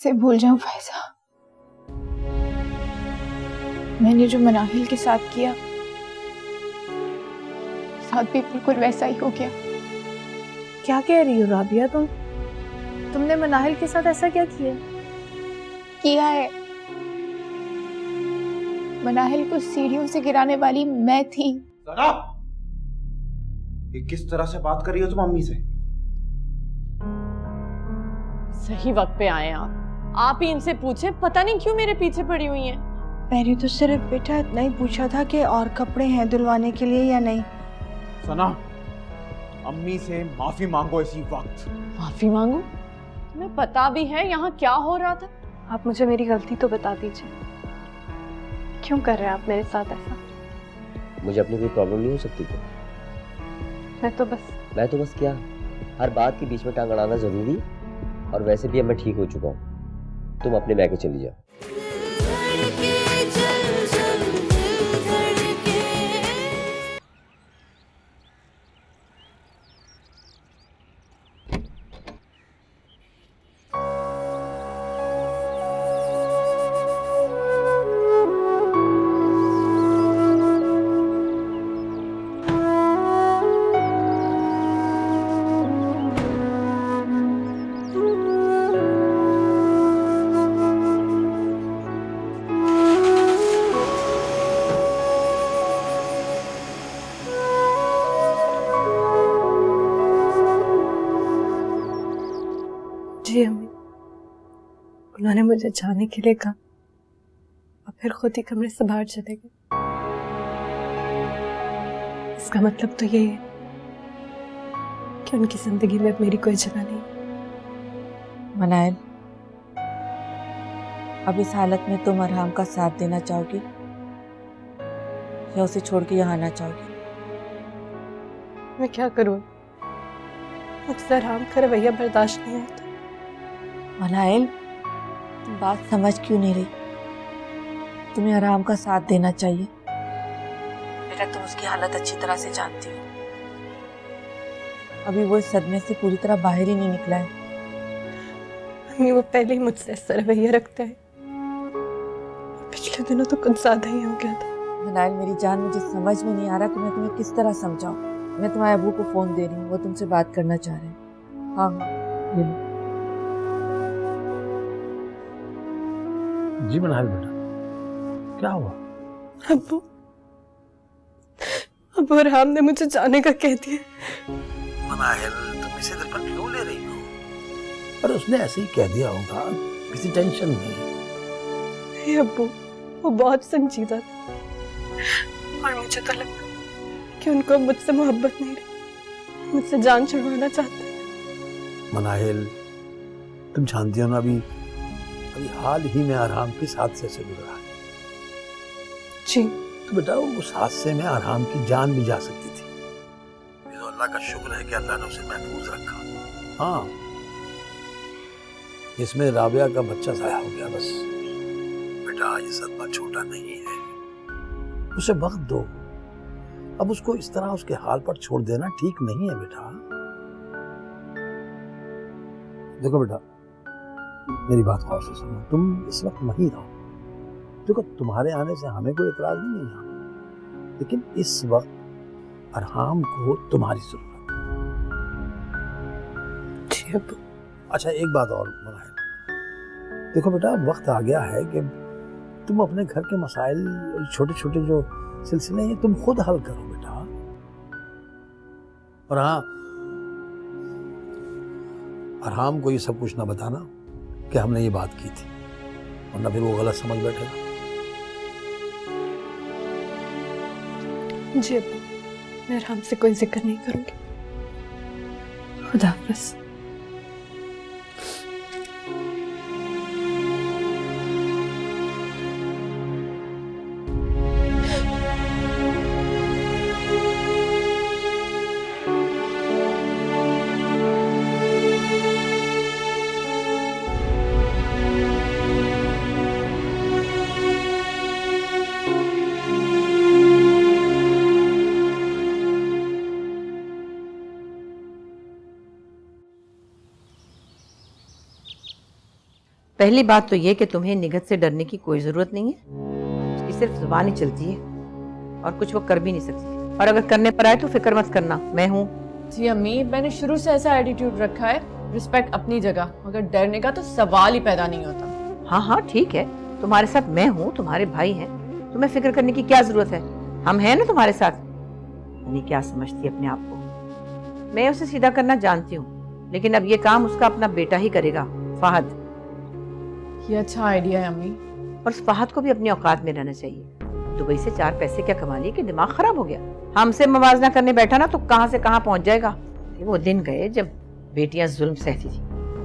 कैसे भूल जाऊं फैजा, मैंने जो मनाहिल के साथ किया साथ भी बिल्कुल वैसा ही हो गया। क्या कह रही हो राबिया तुमने मनाहिल के साथ ऐसा क्या किया है? मनाहिल को सीढ़ियों से गिराने वाली मैं थी। सना, ये किस तरह से बात कर रही हो तुम अम्मी से? सही वक्त पे आए आप ही इनसे पूछे, पता नहीं क्यों मेरे पीछे पड़ी हुई हैं। मैंने तो सिर्फ बेटा इतना ही पूछा था कि और कपड़े हैं धुलवाने के लिए या नहीं। सना, अम्मी से माफी मांगो इसी वक्त। माफी मांगू? तुम्हें पता भी है यहाँ क्या हो रहा था? आप मुझे मेरी गलती तो बता दीजिए, क्यों कर रहे हैं आप मेरे साथ ऐसा? मुझे अपनी कोई प्रॉब्लम नहीं हो सकती क्या? मैं तो बस क्या, हर बात के बीच में टांग अड़ाना जरूरी? और वैसे भी अब मैं ठीक हो चुका हूँ, तुम अपने मैके चली जाओ। जी अम्मी, उन्होंने मुझे जाने के लिए कहा और फिर खुद ही कमरे से बाहर चले गए। इसका मतलब तो यही है कि उनकी जिंदगी में अब मेरी कोई जगह नहीं। मनाइल, अब इस हालत में तुम अरहाम का साथ देना चाहोगी या उसे छोड़ के यहाँ आना चाहोगी? मैं क्या करूँ, मुझसे अरहाम का रवैया बर्दाश्त नहीं होता। मनाइल, तुम बात समझ क्यों नहीं रही? तुम्हें अरहाम का साथ देना चाहिए। बेटा, तुम उसकी हालत अच्छी तरह से जानती हो। अभी वो इस सदमे से पूरी तरह बाहर ही नहीं निकला है। अम्मी, वो पहले ही मुझसे ऐसा रवैया रखता है, पिछले दिनों तो कुछ ज्यादा ही हो गया था। मनाइल मेरी जान, मुझे समझ में नहीं आ रहा कि मैं तुम्हें किस तरह समझाऊं। मैं तुम्हारे अबू को फोन दे रही हूँ, वो तुमसे बात करना चाह रहे हैं। हाँ हाँ, ये लो। जी मनाहिल बेटा, क्या हुआ? अबू अरहाम ने मुझे जाने का कह दिया। मनाहिल, तुम इसे दिल पर क्यों ले रही हो? पर उसने ऐसे ही कह दिया होगा, किसी टेंशन नहीं। अब्बू, वो बहुत संजीदा था और मुझे तो लगता कि उनको मुझसे मोहब्बत नहीं रही, मुझसे जान छुड़वाना चाहते हैं। मनाहिल, तुम जानती हो ना, अभी हाल ही में अरहाम किस हादसे से गुजरा है। जी। तो बेटा, उस हादसे में अरहाम की जान भी जा सकती थी। तो अल्लाह का शुक्र है कि अल्लाह ने उसे महफूज रखा। हाँ, इसमें राबिया का बच्चा जाया हो गया बस। बेटा, ये सदमा छोटा नहीं है, उसे वक्त दो। अब उसको इस तरह उसके हाल पर छोड़ देना ठीक नहीं है बेटा। देखो बेटा, मेरी बात गौर से सुनो, तुम इस वक्त वहीं रहो। देखो, तुम्हारे आने से हमें कोई इतराज नहीं है यहाँ, लेकिन इस वक्त अरहाम को तुम्हारी जरूरत है। अच्छा, एक बात और मनाहिल, देखो बेटा, वक्त आ गया है कि तुम अपने घर के मसाइल, छोटे छोटे जो सिलसिले हैं, तुम खुद हल करो बेटा। और हाँ, अरहाम को ये सब कुछ ना बताना कि हमने ये बात की थी, वरना फिर वो गलत समझ बैठेगा। जी अब्बू, मैं अरहाम से कोई जिक्र नहीं करूंगी। खुदा हाफिज़। पहली बात तो ये कि तुम्हें निगत से डरने की कोई जरूरत नहीं है। उसकी सिर्फ जुबान ही चलती है और कुछ वो कर भी नहीं सकती, और अगर करने पर आए तो फिक्र मत करना, मैं हूँ। जी अम्मी, मैंने शुरू से ऐसा एटीट्यूड रखा है, रिस्पेक्ट अपनी जगह, मगर डरने का तो सवाल ही पैदा नहीं होता। हाँ हाँ ठीक है, तुम्हारे साथ मैं हूँ, तुम्हारे भाई हैं, तुम्हें फिक्र करने की क्या जरूरत है, हम हैं ना तुम्हारे साथ। नहीं क्या समझती अपने आप को, मैं उसे सीधा करना जानती हूँ, लेकिन अब ये काम उसका अपना बेटा ही करेगा, फहद। ये अच्छा आइडिया है अम्मी। और उस फहद को भी अपनी औकात में रहना चाहिए। दुबई से 4 पैसे क्या कमा लिए कि दिमाग खराब हो गया। हमसे मवाजना करने बैठा ना तो कहाँ से कहाँ पहुंच जाएगा। वो दिन गए जब बेटियां जुल्म सहती थी,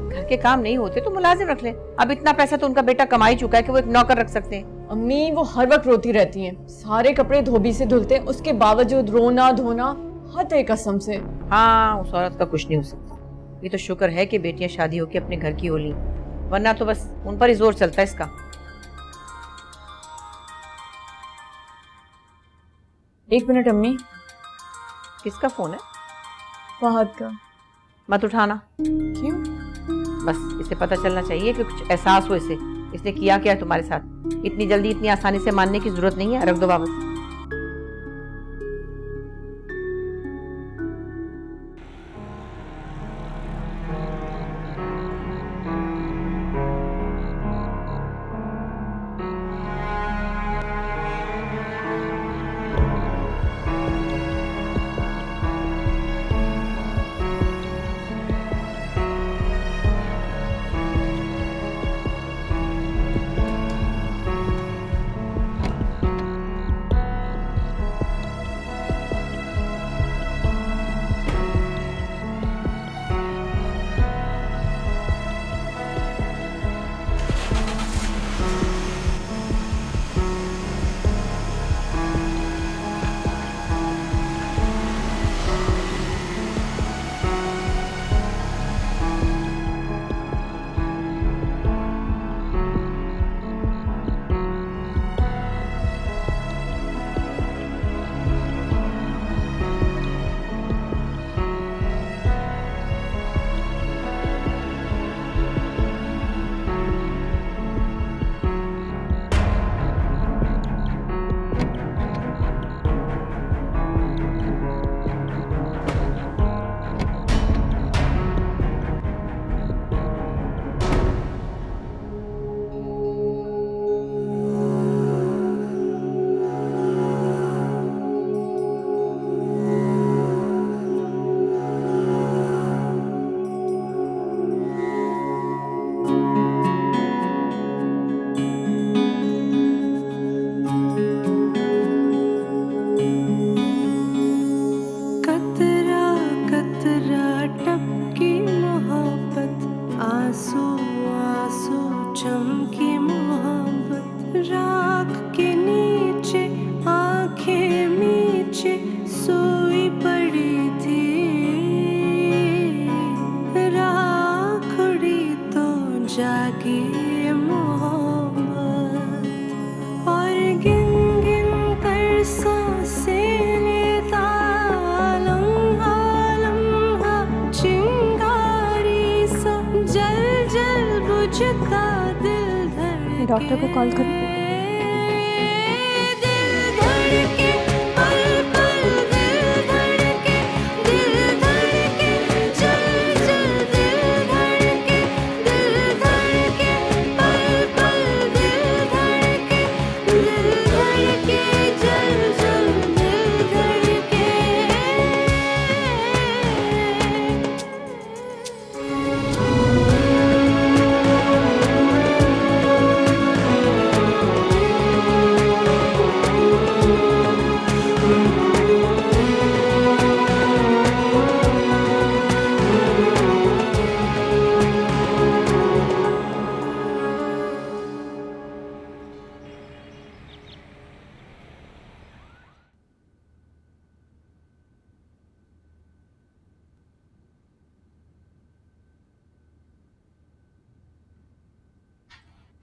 घर के काम नहीं होते तो मुलाजिम रख ले। अब इतना पैसा तो उनका बेटा कमा ही चुका है कि वो एक नौकर रख सकते हैं। अम्मी वो हर वक्त रोती रहती हैं, सारे कपड़े धोबी से धुलते हैं, उसके बावजूद रोना धोना, हद है कसम से। हाँ, उस औरत का कुछ नहीं हो सकता। ये तो शुक्र है कि बेटियां शादी होकर अपने घर की हो ली, वरना तो बस उन पर ही जोर चलता है इसका। एक मिनट अम्मी। किसका फोन है? फहद का। मत उठाना। क्यों? बस इसे पता चलना चाहिए कि कुछ एहसास हो इसे, इसने किया क्या है तुम्हारे साथ। इतनी जल्दी इतनी आसानी से मानने की जरूरत नहीं है, रख दो वापस। डॉक्टर को कॉल करूं?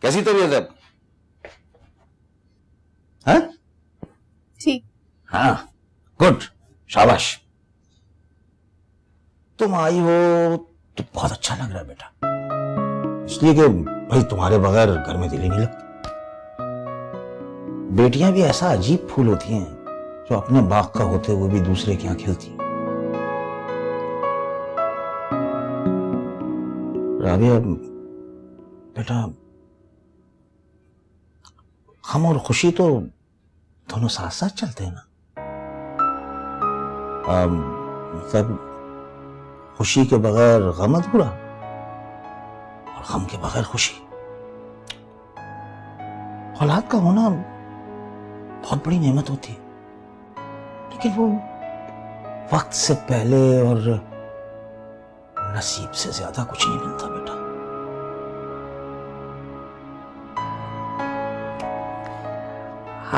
कैसी तबीयत है? हाँ? ठीक। हाँ, गुड, शाबाश। तुम आई हो तो बहुत अच्छा लग रहा है बेटा, इसलिए कि भाई तुम्हारे बगैर घर में दिल ही नहीं लगता। बेटियां भी ऐसा अजीब फूल होती हैं जो अपने बाग का होते हुए भी दूसरे के यहाँ खिलती हैं। राबिया बेटा, गम और खुशी तो दोनों साथ साथ चलते हैं ना। मतलब खुशी के बगैर गम अधूरा और गम के बगैर खुशी। औलाद का होना बहुत बड़ी नेमत होती है, लेकिन वो वक्त से पहले और नसीब से ज्यादा कुछ नहीं मिलता बेटा।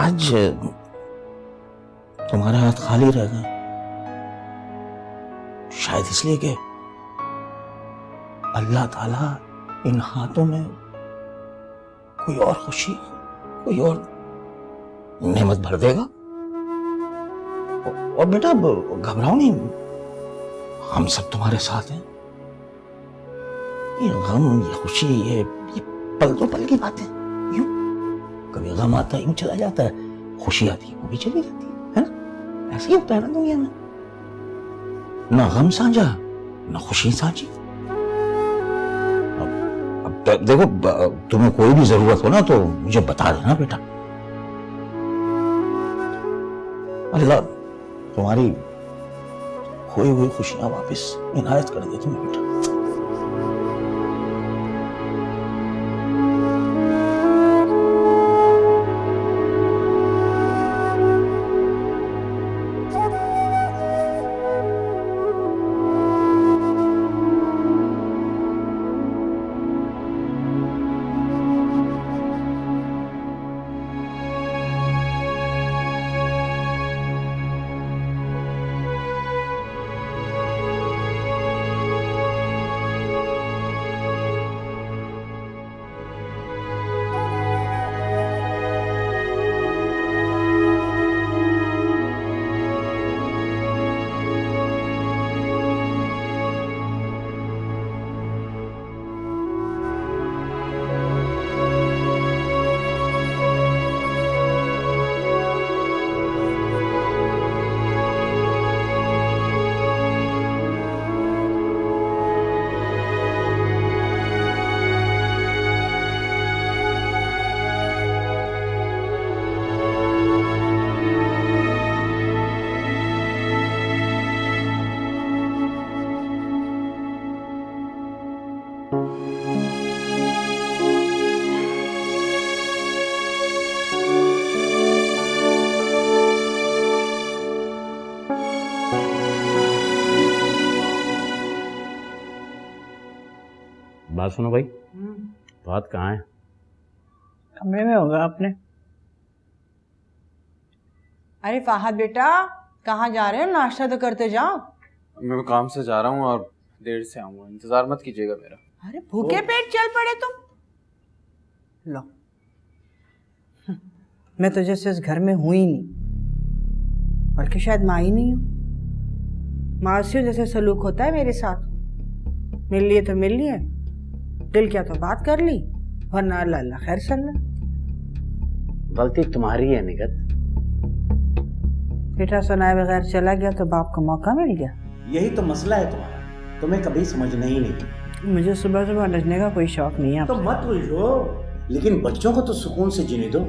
आज तुम्हारे हाथ खाली रह गए, शायद इसलिए कि अल्लाह ताला इन हाथों में कोई और खुशी, कोई और नेमत भर देगा। और बेटा घबराओ नहीं, हम सब तुम्हारे साथ हैं। ये गम, ये खुशी, ये पल दो पल की बातें। यूं कभी गम आता है यूं चला जाता है, खुशी आती है वो भी चली जाती है ना। ऐसे ही होता है ना दुनिया में, ना गम साझा ना खुशी साझी। अब देखो, तुम्हें कोई भी जरूरत हो ना तो मुझे बता देना बेटा। अल्लाह तुम्हारी खोई हुई खुशियां वापस इनायत कर दे तुम्हें बेटा। बात सुनो भाई, बात कहाँ है? कमरे में होगा आपने। अरे फाहद बेटा, कहाँ जा रहे हो? नाश्ता तो करते जाओ। मैं काम से जा रहा हूँ और देर से आऊंगा, इंतजार मत कीजिएगा मेरा। अरे भूखे पेट चल पड़े तुम। लो, मैं तो जैसे इस घर में हुई ही नहीं, बल्कि शायद माँ ही नहीं हूँ। मासियों जैसे सलूक होता है मेरे साथ। मिल लिए तो मिल लिए, दिल क्या तो बात कर ली, वरना अल्लाह अल्लाह खैर सल्ला। गलती तुम्हारी है निगत। बेटा सुनाए बगैर चला गया तो बाप को मौका मिल गया। यही तो मसला है तुम्हारा, तुम्हें कभी समझना ही नहीं। मुझे सुबह सुबह नचने का कोई शौक नहीं है। तो मत उलझो, लेकिन बच्चों को तो सुकून से जीने दो।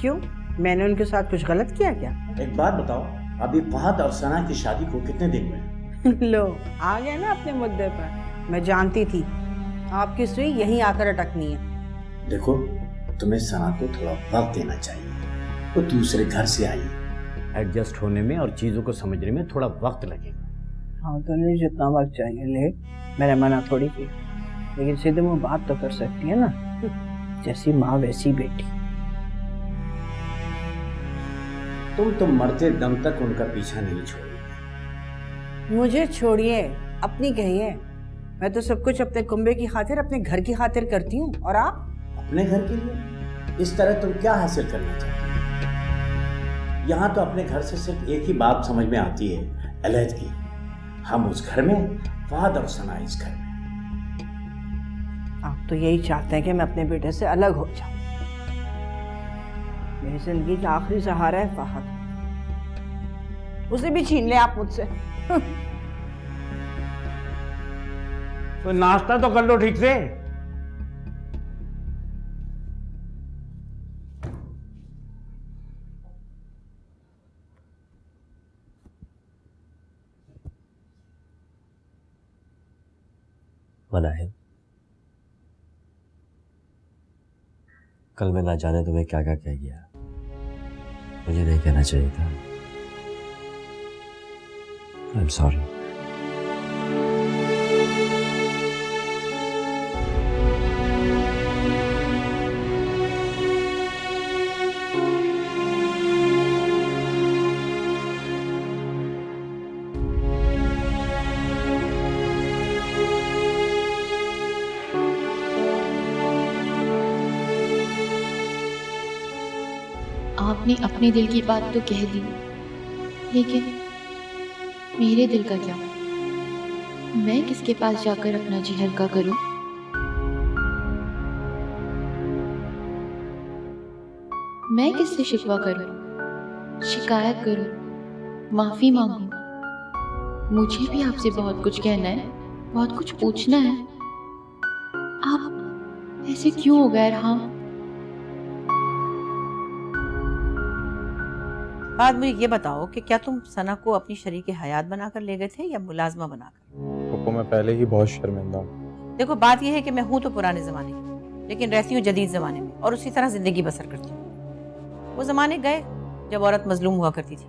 क्यों, मैंने उनके साथ कुछ गलत किया क्या? एक बात बताओ, अभी फहद और सना की शादी को कितने दिन हुए? लो, आ गए ना अपने मुद्दे पर। मैं जानती थी आपकी सुई यहीं आकर अटकनी है। देखो, तुम्हें सना को थोड़ा वक्त देना चाहिए, वो दूसरे घर से आई। एडजस्ट होने में और चीजों को समझने में थोड़ा वक्त लगेगा। हाँ, तो नहीं जितना वक्त चाहिए ले, मैंने मना थोड़ी की, लेकिन सीधे मुँह बात तो कर सकती है ना। जैसी माँ वैसी बेटी। तुम तो मरते दम तक उनका पीछा नहीं छोड़ोगे। मुझे छोड़िए, अपनी कहिए। मैं तो सब कुछ अपने कुंबे की खातिर, अपने घर की खातिर करती हूँ। और आप? अपने घर के लिए? इस तरह तुम क्या हासिल करना चाहते हो? यहाँ तो अपने घर से सिर्फ एक ही बात समझ में आती है, अलहदगी। हम उस घर में, फहद और सना इस घर में। आप तो यही चाहते हैं कि मैं अपने बेटे से अलग हो जाऊं। मेरी जिंदगी का आखिरी सहारा है फहद, उसे भी छीन ले आप मुझसे। तो नाश्ता तो कर लो ठीक से। मना है, कल मैं ना जाने तुम्हें क्या क्या कह गया, मुझे नहीं कहना चाहिए था। I am sorry. आपने अपने दिल की बात तो कह दी, लेकिन मेरे दिल का क्या? मैं किसके पास जाकर अपना जी हल्का करूं? मैं किससे शिकवा करूं, शिकायत करूं, माफी मांगूं? मुझे भी आपसे बहुत कुछ कहना है, बहुत कुछ पूछना है। आप ऐसे क्यों हो गए अरहाम? बाद मुझे ये बताओ कि क्या तुम सना को अपनी शरीके हयात बनाकर ले गए थे या मुलाजमा बनाकर? पप्पू मैं पहले ही बहुत शर्मिंदा हूँ। देखो बात यह है कि मैं हूं तो पुराने जमाने की, लेकिन रहती हूँ जदीद जमाने में और उसी तरह जिंदगी बसर करती हूँ। वो जमाने गए जब औरत मजलूम हुआ करती थी।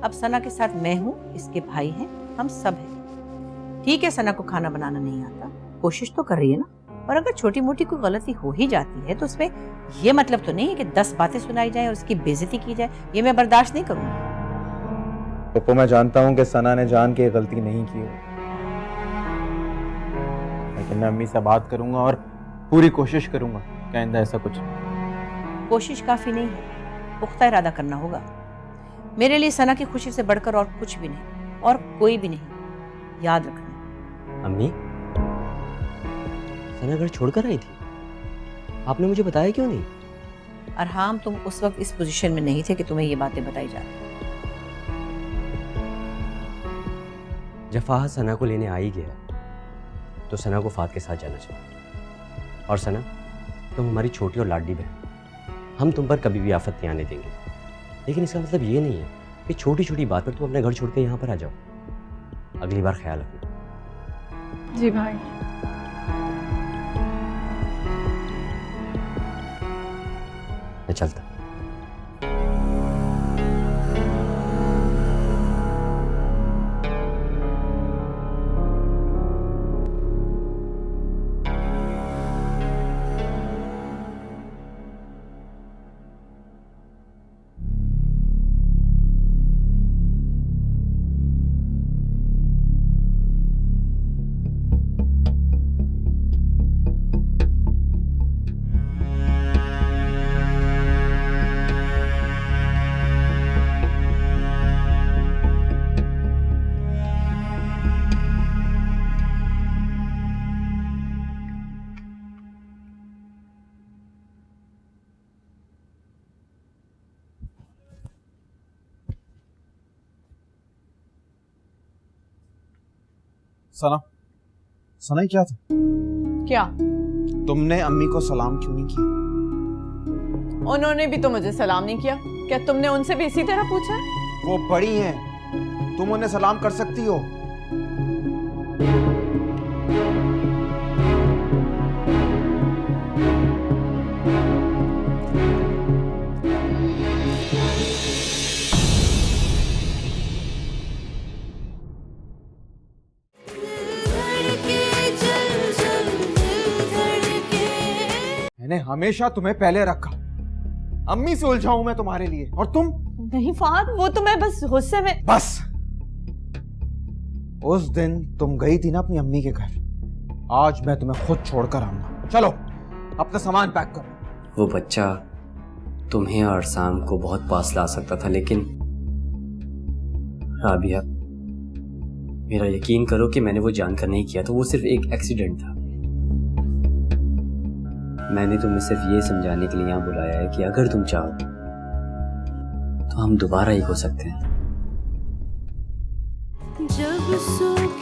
अब सना के साथ मैं हूँ, इसके भाई हैं, हम सब हैं। ठीक है, सना को खाना बनाना नहीं आता, कोशिश तो कर रही है ना। और अगर छोटी मोटी कोई गलती हो ही जाती है तो उसमें ये मतलब तो नहीं है कि 10 बातें सुनाई जाए और उसकी बेइज्जती की जाए। ये मैं बर्दाश्त नहीं करूंगी। पप्पू मैं जानता हूँ कि सना ने जान के गलती नहीं की हो, लेकिन मैं अम्मी से बात करूंगा और पूरी कोशिश करूंगा कि आइंदा ऐसा कुछ। कोशिश काफी नहीं है, पुख्ता इरादा करना होगा। मेरे लिए सना की खुशी से बढ़कर और कुछ भी नहीं, और कोई भी नहीं, याद रखना। अम्मी, सना घर छोड़कर आई थी, आपने मुझे बताया क्यों नहीं? अरहाम, तुम उस वक्त इस पोजीशन में नहीं थे कि तुम्हें ये बातें बताई जाती। जब फाहद सना को लेने आ ही गया तो सना को फाद के साथ जाना चाहिए। और सना, तुम हमारी छोटी और लाडली बहन, हम तुम पर कभी भी आफत नहीं आने देंगे। लेकिन इसका मतलब ये नहीं है कि छोटी छोटी बात पर तुम अपने घर छोड़ के यहाँ पर आ जाओ। अगली बार ख्याल रखना। जी भाई। मैं चलता। सना, सना ये क्या था? क्या? तुमने अम्मी को सलाम क्यों नहीं किया? उन्होंने भी तो मुझे सलाम नहीं किया। क्या तुमने उनसे भी इसी तरह पूछा? वो बड़ी हैं, तुम उन्हें सलाम कर सकती हो। मैंने हमेशा तुम्हें पहले रखा, अम्मी से उलझाऊं मैं तुम्हारे लिए, और तुम? नहीं फाद, वो तो मैं बस गुस्से में। बस उस दिन तुम गई थी ना अपनी अम्मी के घर, आज मैं तुम्हें खुद छोड़कर आऊंगा। चलो अपना सामान पैक करो। वो बच्चा तुम्हें और शाम को बहुत पास ला सकता था, लेकिन राबिया, मेरा यकीन करो कि मैंने वो जानकर नहीं किया था, वो सिर्फ एक एक्सीडेंट था। मैंने तुम्हें सिर्फ ये समझाने के लिए यहाँ बुलाया है कि अगर तुम चाहो तो हम दोबारा एक हो सकते हैं। जब सुख